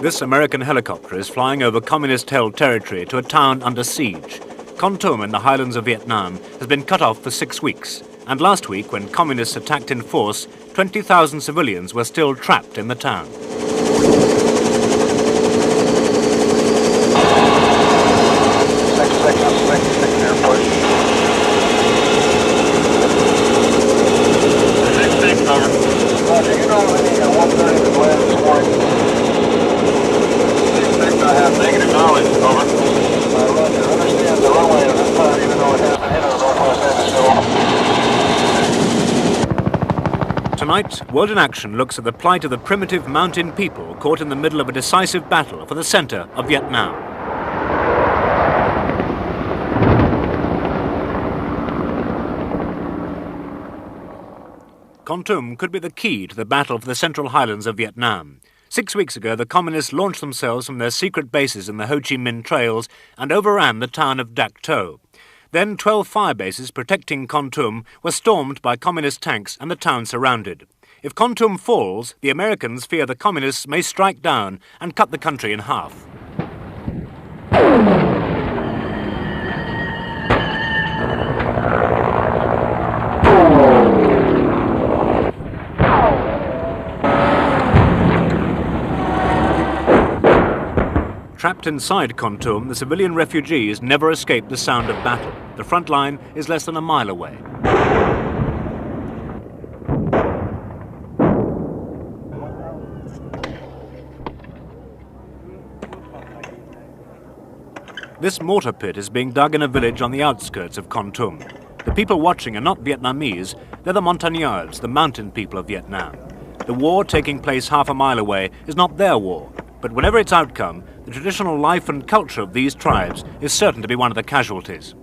This American helicopter is flying over communist-held territory to a town under siege. Kontum in the highlands of Vietnam has been cut off for 6 weeks. And last week, when communists attacked in force, 20,000 civilians were still trapped in the town. Tonight, World in Action looks at the plight of the primitive mountain people caught in the middle of a decisive battle for the center of Vietnam. Kontum could be the key to the battle for the central highlands of Vietnam. 6 weeks ago, the communists launched themselves from their secret bases in the Ho Chi Minh trails and overran the town of Dak To. Then 12 fire bases protecting Kontum were stormed by communist tanks and the town surrounded. If Kontum falls, the Americans fear the communists may strike down and cut the country in half. Trapped inside Kontum, the civilian refugees never escape the sound of battle. The front line is less than a mile away. This mortar pit is being dug in a village on the outskirts of Kontum. The people watching are not Vietnamese, they're the Montagnards, the mountain people of Vietnam. The war taking place half a mile away is not their war, but whatever its outcome, the traditional life and culture of these tribes is certain to be one of the casualties.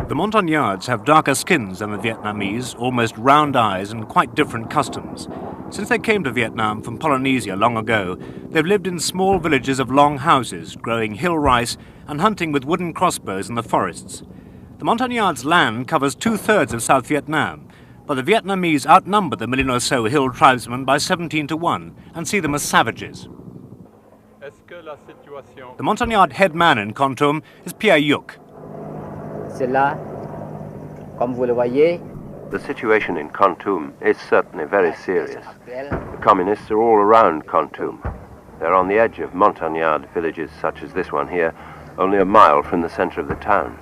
The Montagnards have darker skins than the Vietnamese, almost round eyes and quite different customs. Since they came to Vietnam from Polynesia long ago, they've lived in small villages of long houses, growing hill rice and hunting with wooden crossbows in the forests. The Montagnards' land covers 2/3 of South Vietnam, but the Vietnamese outnumber the million or so hill tribesmen by 17 to 1 and see them as savages. The Montagnard head man in Kontum is Pierre Yuk. The situation in Kontum is certainly very serious. The communists are all around Kontum. They're on the edge of Montagnard villages such as this one here, only a mile from the center of the town.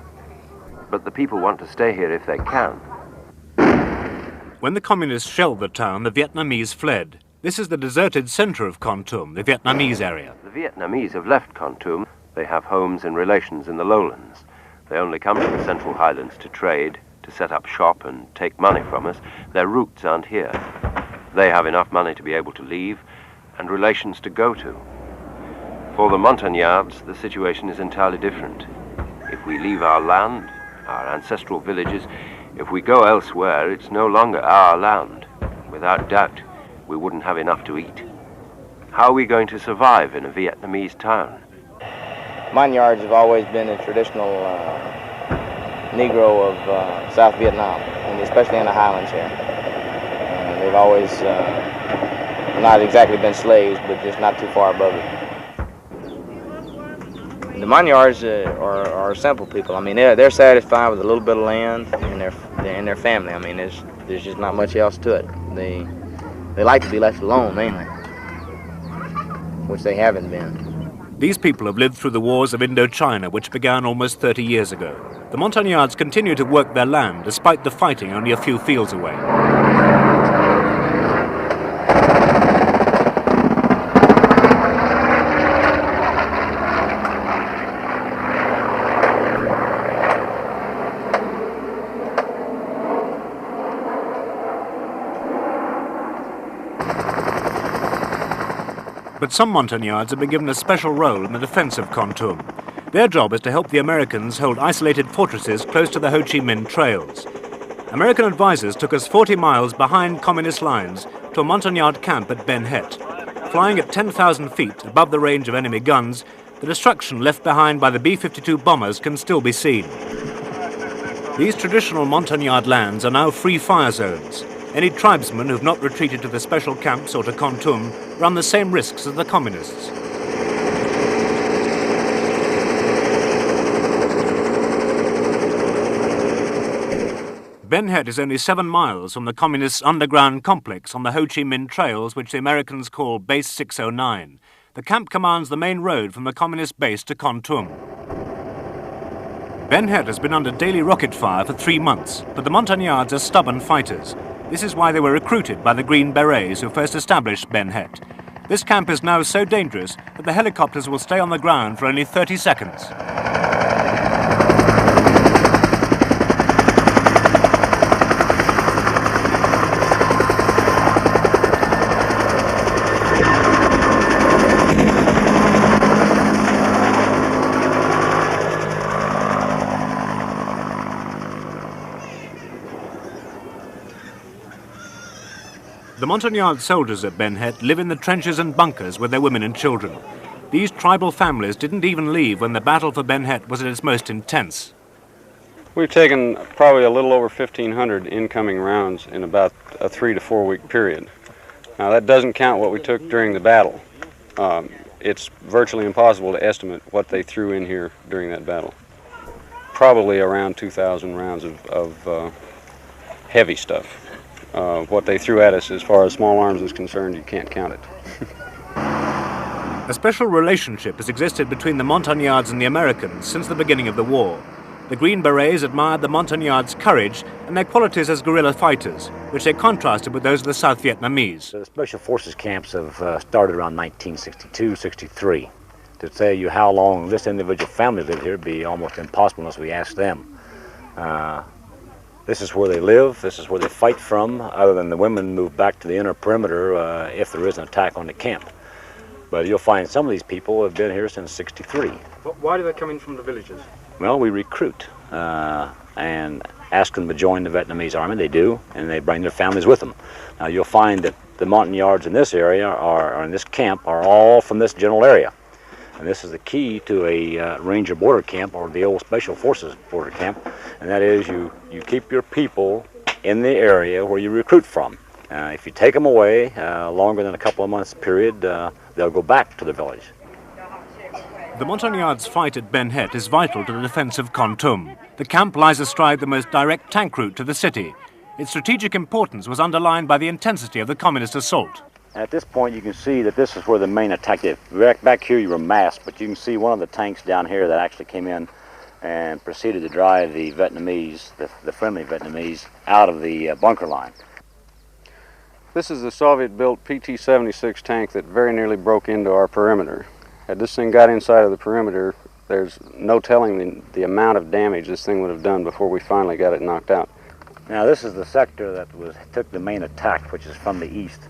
But the people want to stay here if they can. When the communists shelled the town, the Vietnamese fled. This is the deserted center of Kontum, the Vietnamese area. The Vietnamese have left Kontum. They have homes and relations in the lowlands. They only come to the Central Highlands to trade, to set up shop and take money from us. Their roots aren't here. They have enough money to be able to leave and relations to go to. For the Montagnards, the situation is entirely different. If we leave our land, our ancestral villages, if we go elsewhere, it's no longer our land. Without doubt, we wouldn't have enough to eat. How are we going to survive in a Vietnamese town? Montagnards have always been a traditional Negro of South Vietnam, and especially in the highlands here. They've always not exactly been slaves, but just not too far above it. The Montagnards are simple people. I mean, they're satisfied with a little bit of land and their family. I mean, there's just not much else to it. They like to be left alone mainly, which they haven't been. These people have lived through the wars of Indochina, which began almost 30 years ago. The Montagnards continue to work their land, despite the fighting only a few fields away. But some Montagnards have been given a special role in the defense of Kontum. Their job is to help the Americans hold isolated fortresses close to the Ho Chi Minh trails. American advisors took us 40 miles behind communist lines to a Montagnard camp at Ben Het. Flying at 10,000 feet above the range of enemy guns, the destruction left behind by the B-52 bombers can still be seen. These traditional Montagnard lands are now free fire zones. Any tribesmen who've not retreated to the special camps or to Kontum run the same risks as the communists. Ben Het is only 7 miles from the communists' underground complex on the Ho Chi Minh trails, which the Americans call Base 609. The camp commands the main road from the communist base to Kontum. Ben Het has been under daily rocket fire for 3 months, but the Montagnards are stubborn fighters. This is why they were recruited by the Green Berets who first established Ben Het. This camp is now so dangerous that the helicopters will stay on the ground for only 30 seconds. The Montagnard soldiers at Ben Het live in the trenches and bunkers with their women and children. These tribal families didn't even leave when the battle for Ben Het was at its most intense. We've taken probably a little over 1,500 incoming rounds in about a 3 to 4 week period. Now that doesn't count what we took during the battle. It's virtually impossible to estimate what they threw in here during that battle. Probably around 2,000 rounds of heavy stuff. What they threw at us as far as small arms is concerned, you can't count it. A special relationship has existed between the Montagnards and the Americans since the beginning of the war. The Green Berets admired the Montagnards' courage and their qualities as guerrilla fighters, which they contrasted with those of the South Vietnamese. The Special Forces camps have started around 1962-63. To tell you how long this individual family lived here would be almost impossible unless we asked them. This is where they live, this is where they fight from, other than the women move back to the inner perimeter if there is an attack on the camp. But you'll find some of these people have been here since '63. Why do they come in from the villages? Well, we recruit and ask them to join the Vietnamese army. They do, and they bring their families with them. Now you'll find that the Montagnards in this area, or in this camp, are all from this general area. And this is the key to a Ranger border camp, or the old Special Forces border camp, and that is you keep your people in the area where you recruit from. If you take them away longer than a couple of months period, they'll go back to the village. The Montagnards' fight at Ben Het is vital to the defense of Kontum. The camp lies astride the most direct tank route to the city. Its strategic importance was underlined by the intensity of the communist assault. At this point, you can see that this is where the main attack is. Back here, you were massed, but you can see one of the tanks down here that actually came in and proceeded to drive the Vietnamese, the friendly Vietnamese, out of the bunker line. This is the Soviet-built PT-76 tank that very nearly broke into our perimeter. Had this thing got inside of the perimeter, there's no telling the amount of damage this thing would have done before we finally got it knocked out. Now, this is the sector that took the main attack, which is from the east.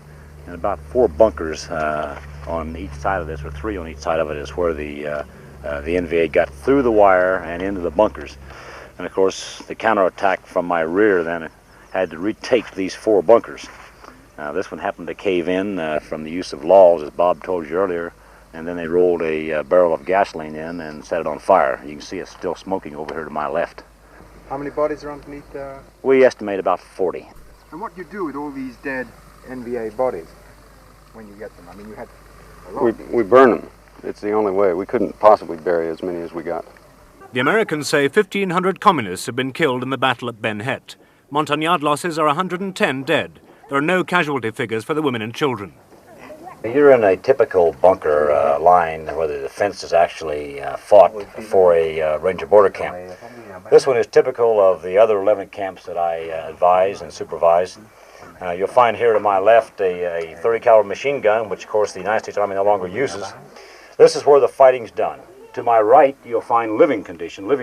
And about 4 bunkers on each side of this, or 3 on each side of it, is where the NVA got through the wire and into the bunkers. And of course, the counterattack from my rear then had to retake these 4 bunkers. This one happened to cave in from the use of logs, as Bob told you earlier, and then they rolled a barrel of gasoline in and set it on fire. You can see it's still smoking over here to my left. How many bodies are underneath? We estimate about 40. And what do you do with all these dead NVA bodies when you get them? I mean, you had a lot. We burn them. It's the only way. We couldn't possibly bury as many as we got. The Americans say 1,500 communists have been killed in the battle at Ben Het. Montagnard losses are 110 dead. There are no casualty figures for the women and children. You're in a typical bunker line where the defense is actually fought for a Ranger border camp. This one is typical of the other 11 camps that I advise and supervise. You'll find here to my left a 30 caliber machine gun, which of course the United States Army no longer uses. This is where the fighting's done. To my right, you'll find living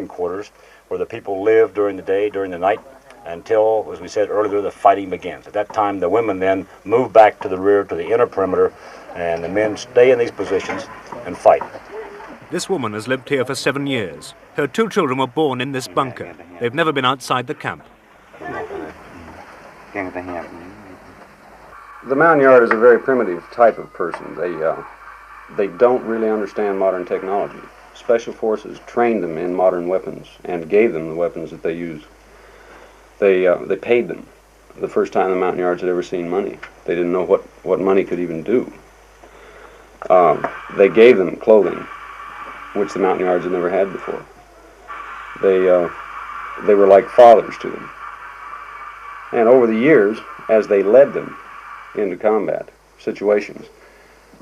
quarters, where the people live during the day, during the night, until, as we said earlier, the fighting begins. At that time, the women then move back to the rear, to the inner perimeter, and the men stay in these positions and fight. This woman has lived here for 7 years. Her 2 children were born in this bunker. They've never been outside the camp. The mountain yard is a very primitive type of person. They don't really understand modern technology. Special forces trained them in modern weapons and gave them the weapons that they use. They paid them the first time the mountain yards had ever seen money. They didn't know what money could even do. They gave them clothing, which the mountain yards had never had before. They were like fathers to them. And over the years, as they led them into combat situations,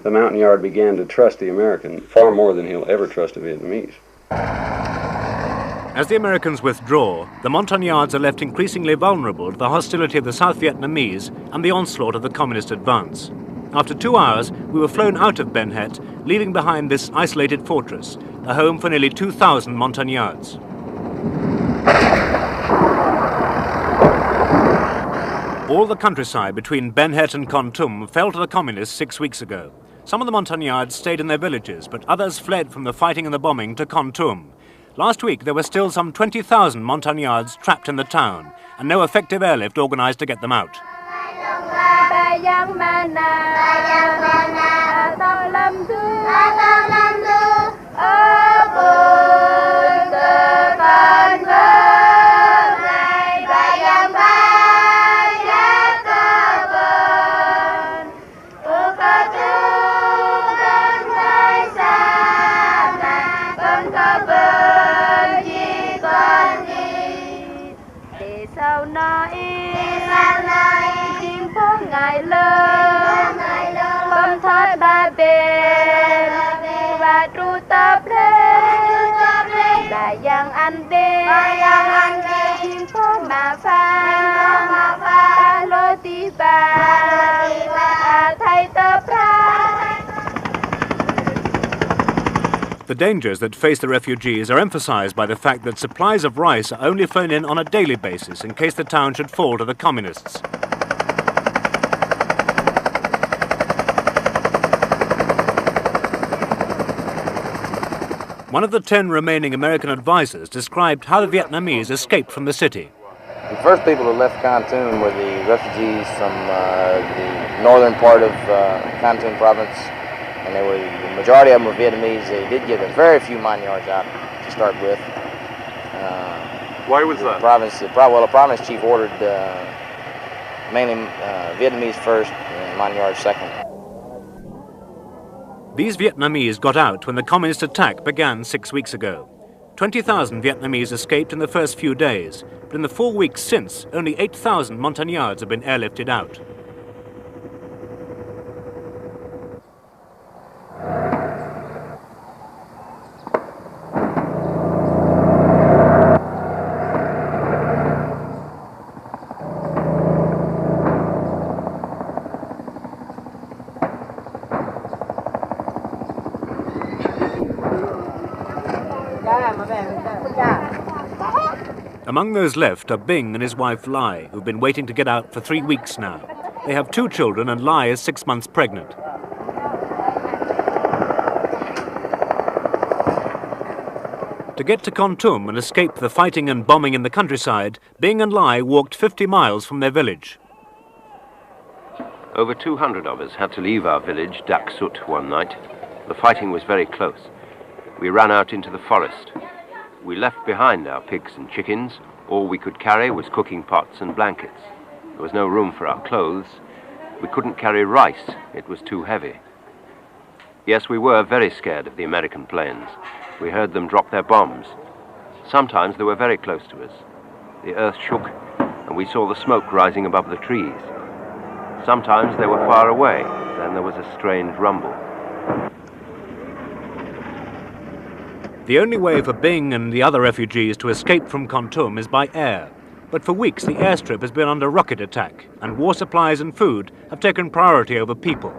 the mountain yard began to trust the American far more than he'll ever trust a Vietnamese. As the Americans withdraw, the Montagnards are left increasingly vulnerable to the hostility of the South Vietnamese and the onslaught of the communist advance. After 2 hours, we were flown out of Ben Het, leaving behind this isolated fortress, the home for nearly 2,000 Montagnards. All the countryside between Ben Het and Kontum fell to the communists 6 weeks ago. Some of the Montagnards stayed in their villages, but others fled from the fighting and the bombing to Kontum. Last week, there were still some 20,000 Montagnards trapped in the town, and no effective airlift organized to get them out. The dangers that face the refugees are emphasized by the fact that supplies of rice are only flown in on a daily basis in case the town should fall to the communists. One of the 10 remaining American advisors described how the Vietnamese escaped from the city. The first people who left Kontum were the refugees from the northern part of Kontum province, and the majority of them were Vietnamese. They did get a very few mine yards out to start with. Why was that? The province chief ordered mainly Vietnamese first and mine yards second. These Vietnamese got out when the communist attack began 6 weeks ago. 20,000 Vietnamese escaped in the first few days, but in the 4 weeks since, only 8,000 Montagnards have been airlifted out. Among those left are Bing and his wife Lai, who've been waiting to get out for 3 weeks now. They have 2 children and Lai is 6 months pregnant. To get to Kontum and escape the fighting and bombing in the countryside, Bing and Lai walked 50 miles from their village. Over 200 of us had to leave our village, Dak Sut, one night. The fighting was very close. We ran out into the forest. We left behind our pigs and chickens. All we could carry was cooking pots and blankets. There was no room for our clothes. We couldn't carry rice. It was too heavy. Yes, we were very scared of the American planes. We heard them drop their bombs. Sometimes they were very close to us. The earth shook, and we saw the smoke rising above the trees. Sometimes they were far away. Then there was a strange rumble. The only way for Bing and the other refugees to escape from Kontum is by air. But for weeks the airstrip has been under rocket attack, and war supplies and food have taken priority over people.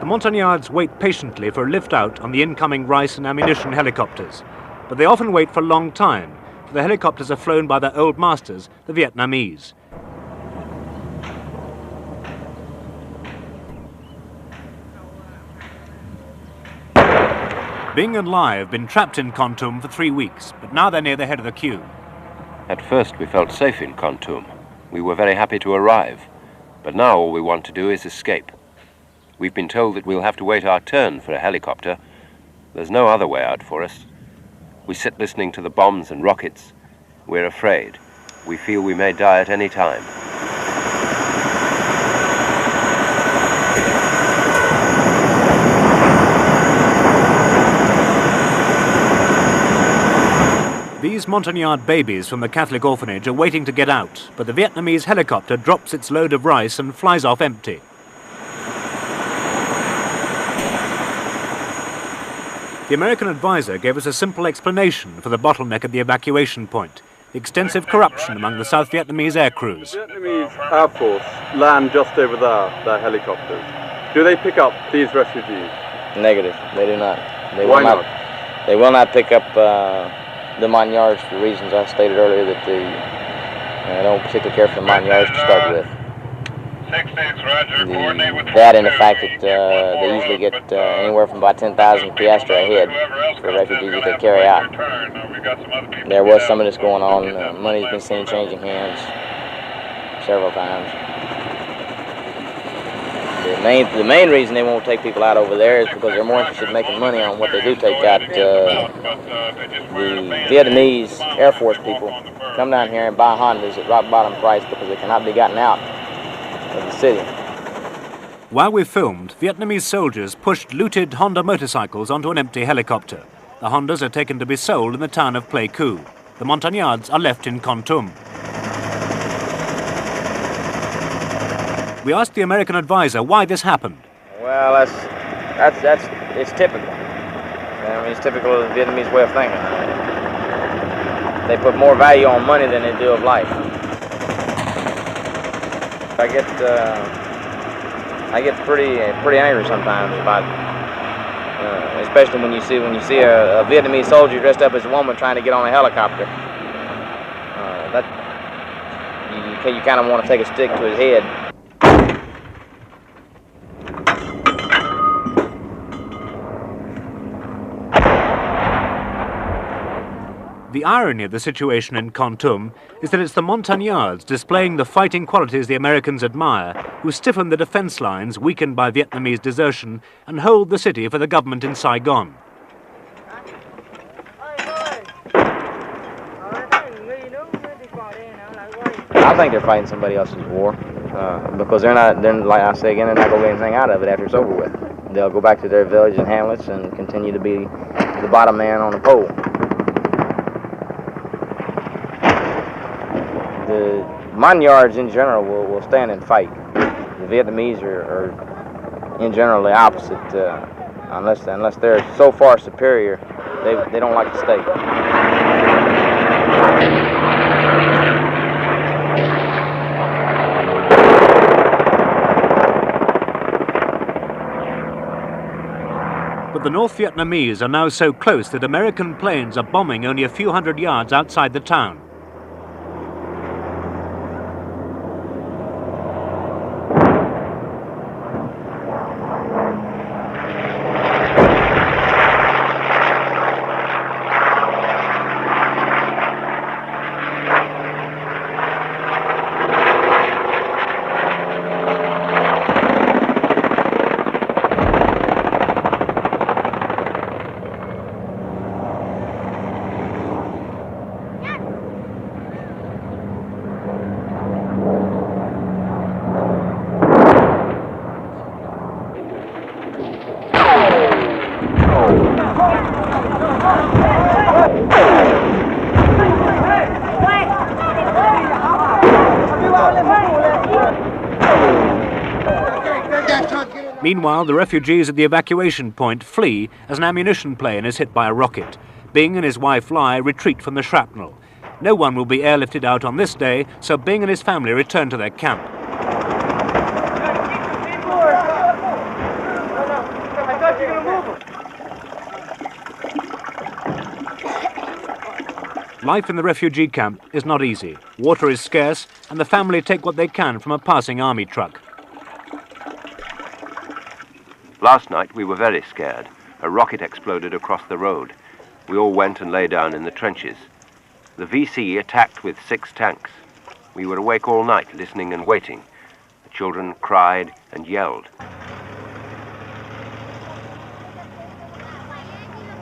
The Montagnards wait patiently for a lift out on the incoming rice and ammunition helicopters. But they often wait for a long time, for the helicopters are flown by their old masters, the Vietnamese. Bing and Lai have been trapped in Kontum for 3 weeks, but now they're near the head of the queue. At first we felt safe in Kontum. We were very happy to arrive. But now all we want to do is escape. We've been told that we'll have to wait our turn for a helicopter. There's no other way out for us. We sit listening to the bombs and rockets. We're afraid. We feel we may die at any time. These Montagnard babies from the Catholic orphanage are waiting to get out, but the Vietnamese helicopter drops its load of rice and flies off empty. The American advisor gave us a simple explanation for the bottleneck at the evacuation point: the extensive corruption among the South Vietnamese air crews. The Vietnamese Air Force land just over there, their helicopters. Do they pick up these refugees? Negative. They do not. Why not? They will not pick up the Montagnards for the reasons I stated earlier, that they don't particularly care for the Montagnards to start with. That and the fact that they usually get anywhere from about 10,000 piastres a head for refugees that they carry out. There was some of this going on. Money's been seen changing hands several times. The main reason they won't take people out over there is because they're more interested in making money on what they do take out. The Vietnamese Air Force people come down here and buy Hondas at rock bottom price because they cannot be gotten out of the city. While we filmed, Vietnamese soldiers pushed looted Honda motorcycles onto an empty helicopter. The Hondas are taken to be sold in the town of Pleiku. The Montagnards are left in Kontum. We asked the American advisor why this happened. Well, it's typical. I mean, it's typical of the Vietnamese way of thinking. They put more value on money than they do of life. I get pretty angry sometimes about, especially when you see a Vietnamese soldier dressed up as a woman trying to get on a helicopter. You kind of want to take a stick to his head. The irony of the situation in Kontum is that it's the Montagnards displaying the fighting qualities the Americans admire who stiffen the defense lines weakened by Vietnamese desertion and hold the city for the government in Saigon. I think they're fighting somebody else's war because they're like I say again, they're not going to get anything out of it after it's over with. They'll go back to their villages and hamlets and continue to be the bottom man on the pole. The Montagnards in general will stand and fight. The Vietnamese are in general the opposite. Unless they're so far superior, they don't like to stay. But the North Vietnamese are now so close that American planes are bombing only a few hundred yards outside the town. Meanwhile, the refugees at the evacuation point flee as an ammunition plane is hit by a rocket. Bing and his wife Lai retreat from the shrapnel. No one will be airlifted out on this day, so Bing and his family return to their camp. Life in the refugee camp is not easy. Water is scarce, and the family take what they can from a passing army truck. Last night we were very scared. a rocket exploded across the road. We all went and lay down in the trenches. The VC attacked with 6 tanks. We were awake all night, listening and waiting. The children cried and yelled.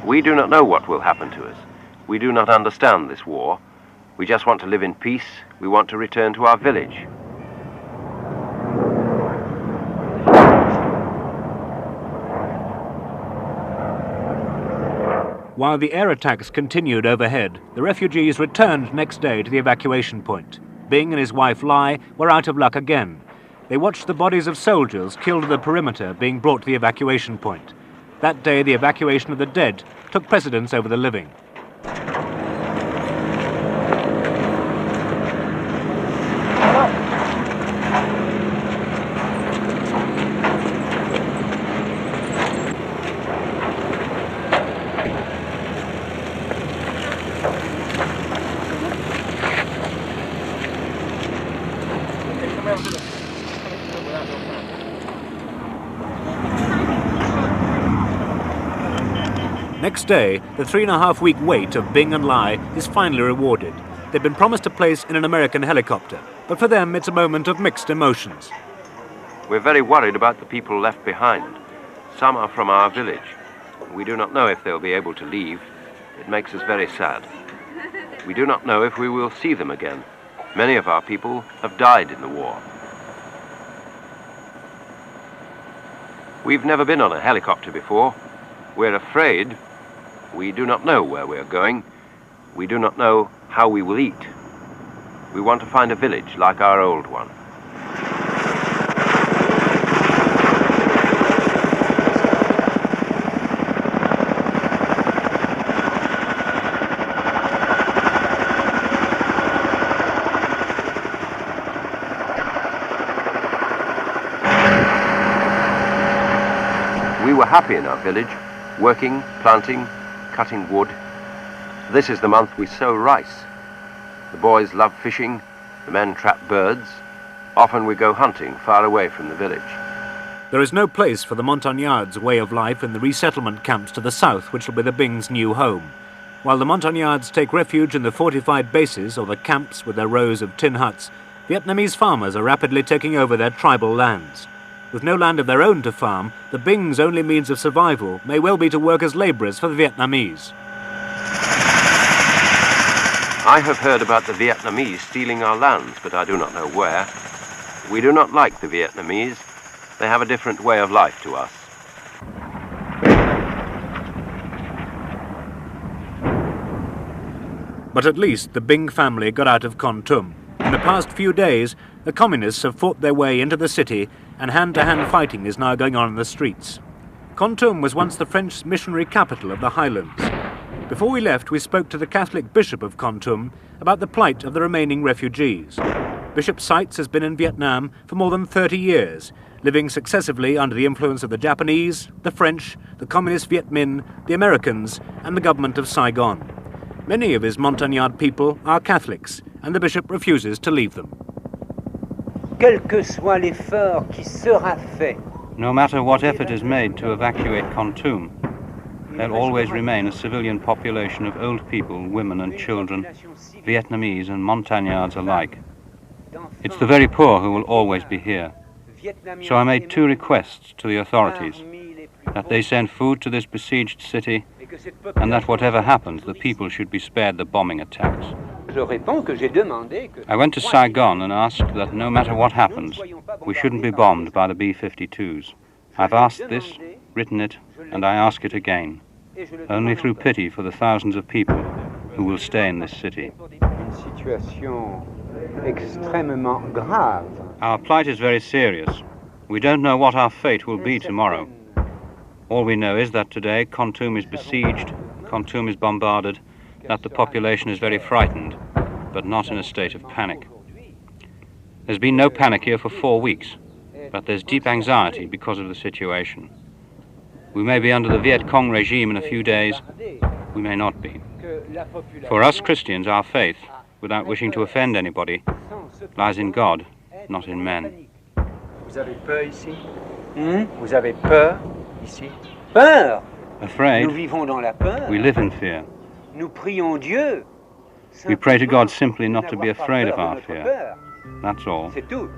We do not know what will happen to us. We do not understand this war. We just want to live in peace. We want to return to our village. While the air attacks continued overhead, the refugees returned next day to the evacuation point. Bing and his wife Lai were out of luck again. They watched the bodies of soldiers killed at the perimeter being brought to the evacuation point. That day, the evacuation of the dead took precedence over the living. Next day, the 3.5-week wait of Bing and Lai is finally rewarded. They've been promised a place in an American helicopter, but for them it's a moment of mixed emotions. We're very worried about the people left behind. Some are from our village. We do not know if they'll be able to leave. It makes us very sad. We do not know if we will see them again. Many of our people have died in the war. We've never been on a helicopter before. We're afraid. We do not know where we're going. We do not know how we will eat. We want to find a village like our old one. We were happy in our village, working, planting, cutting wood. This is the month we sow rice. The boys love fishing, the men trap birds. Often we go hunting far away from the village. There is no place for the Montagnards' way of life in the resettlement camps to the south, which will be the Bing's new home. While the Montagnards take refuge in the fortified bases or the camps with their rows of tin huts, Vietnamese farmers are rapidly taking over their tribal lands. With no land of their own to farm, the Bing's only means of survival may well be to work as labourers for the Vietnamese. I have heard about the Vietnamese stealing our lands, but I do not know where. We do not like the Vietnamese. They have a different way of life to us. But at least the Bing family got out of Kontum. In the past few days, the communists have fought their way into the city, and hand-to-hand fighting is now going on in the streets. Kontum was once the French missionary capital of the highlands. Before we left, we spoke to the Catholic Bishop of Kontum about the plight of the remaining refugees. Bishop Seitz has been in Vietnam for more than 30 years, living successively under the influence of the Japanese, the French, the Communist Viet Minh, the Americans, and the government of Saigon. Many of his Montagnard people are Catholics, and the bishop refuses to leave them. Quel que soit l'effort qui sera fait. No matter what effort is made to evacuate Kontum, there'll always remain a civilian population of old people, women and children, Vietnamese and Montagnards alike. It's the very poor who will always be here. So I made 2 requests to the authorities, that they send food to this besieged city, and that whatever happens, the people should be spared the bombing attacks. I went to Saigon and asked that no matter what happens, we shouldn't be bombed by the B-52s. I've asked this, written it, and I ask it again, only through pity for the thousands of people who will stay in this city. Our plight is very serious. We don't know what our fate will be tomorrow. All we know is that today Kontum is besieged, Kontum is bombarded, that the population is very frightened, but not in a state of panic. There's been no panic here for 4 weeks, but there's deep anxiety because of the situation. We may be under the Viet Cong regime in a few days, we may not be. For us Christians, our faith, without wishing to offend anybody, lies in God, not in men. Vous avez peur ici? Vous avez peur ici? Peur? afraid. Nous vivons dans la peur. We live in fear. Nous prions Dieu. We pray to God simply not to be N'avoir pas afraid peur of de our notre fear. peur. That's all. C'est tout.